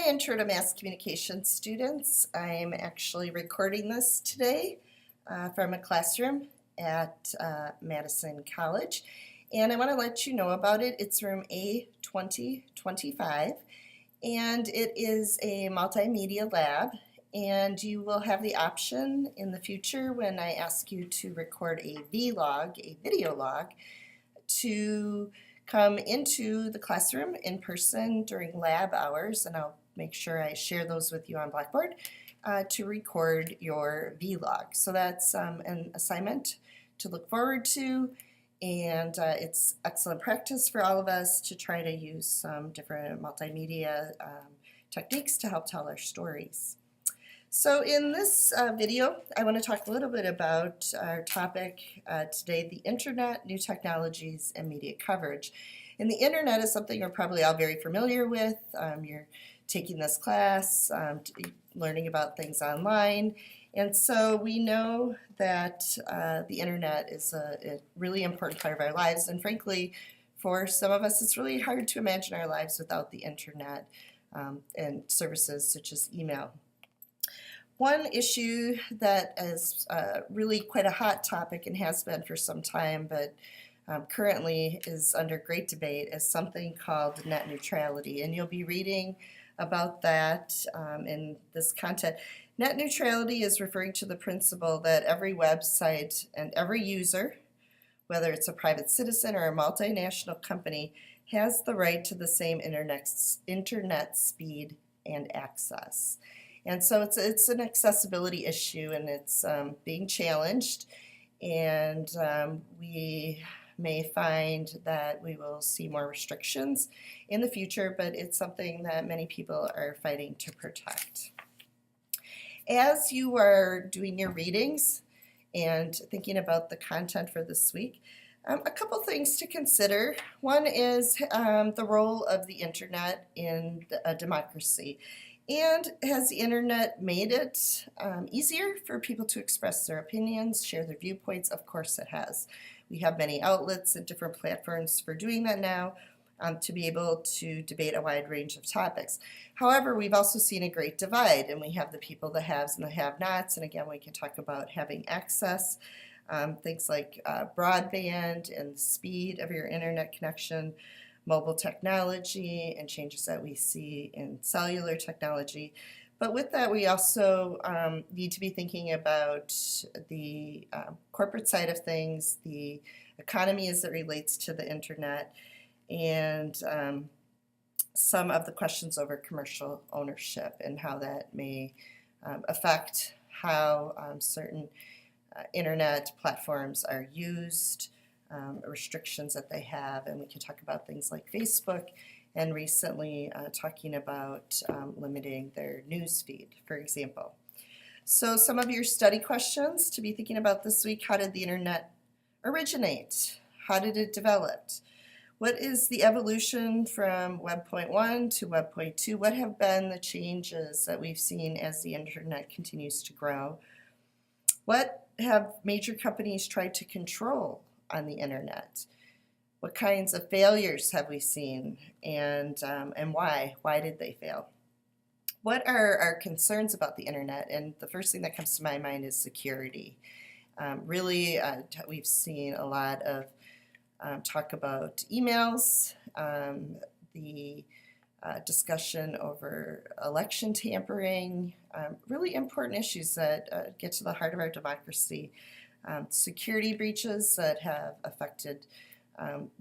Hi, Intro to Mass Communication students. I'm actually recording this today from a classroom at Madison College, and I want to let you know about it. It's room A2025, and it is a multimedia lab, and you will have the option in the future when I ask you to record a vlog, a video log, to come into the classroom in person during lab hours, and I'll make sure I share those with you on Blackboard to record your vlog. So that's an assignment to look forward to, and it's excellent practice for all of us to try to use some different multimedia techniques to help tell our stories. So in this video, I want to talk a little bit about our topic today, the Internet, new technologies, and media coverage. And the Internet is something you're probably all very familiar with. You're taking this class, learning about things online. And so we know that the Internet is a really important part of our lives. And frankly, for some of us, it's really hard to imagine our lives without the Internet and services such as email. One issue that is really quite a hot topic and has been for some time, but currently is under great debate, is something called net neutrality. And you'll be reading about that in this content. Net neutrality is referring to the principle that every website and every user, whether it's a private citizen or a multinational company, has the right to the same internet speed and access. And so it's an accessibility issue, and it's being challenged, and we may find that we will see more restrictions in the future, but it's something that many people are fighting to protect. As you are doing your readings and thinking about the content for this week, a couple things to consider. One is the role of the Internet in a democracy. And has the Internet made it easier for people to express their opinions, share their viewpoints? Of course it has. We have many outlets and different platforms for doing that now to be able to debate a wide range of topics. However, we've also seen a great divide, and we have the people, the haves and the have-nots, and again, we can talk about having access, things like broadband and the speed of your Internet connection, mobile technology, and changes that we see in cellular technology. But with that, we also need to be thinking about the corporate side of things, the economy as it relates to the Internet, and some of the questions over commercial ownership and how that may affect how certain Internet platforms are used, restrictions that they have, and we can talk about things like Facebook, and recently talking about limiting their news feed, for example. So some of your study questions to be thinking about this week: how did the Internet originate? How did it develop? What is the evolution from Web.1 to Web.2? What have been the changes that we've seen as the Internet continues to grow? What have major companies tried to control on the Internet? What kinds of failures have we seen, and why? Why did they fail? What are our concerns about the Internet? And the first thing that comes to my mind is security. We've seen a lot of talk about emails, the discussion over election tampering, really important issues that get to the heart of our democracy. Security breaches that have affected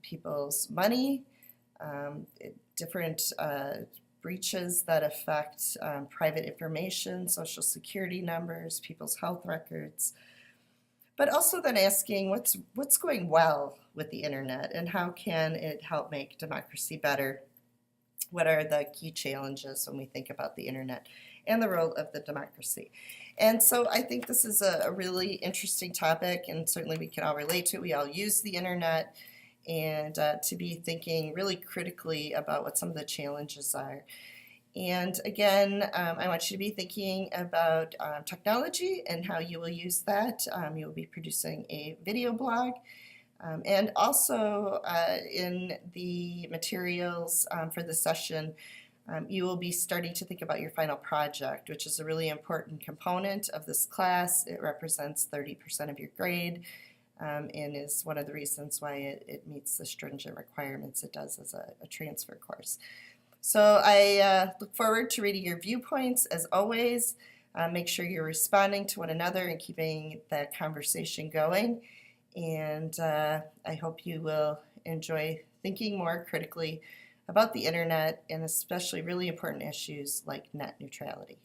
people's money, different breaches that affect private information, social security numbers, people's health records, but also then asking what's going well with the Internet and how can it help make democracy better? What are the key challenges when we think about the Internet and the role of the democracy? And so I think this is a really interesting topic, and certainly we can all relate to it. We all use the Internet, and to be thinking really critically about what some of the challenges are. And again, I want you to be thinking about technology and how you will use that. You will be producing a video blog. And also in the materials for the session, You will be starting to think about your final project, which is a really important component of this class. It represents 30% of your grade, and is one of the reasons why it meets the stringent requirements it does as a transfer course. So I look forward to reading your viewpoints as always. Make sure you're responding to one another and keeping that conversation going. And I hope you will enjoy thinking more critically about the internet and especially really important issues like net neutrality.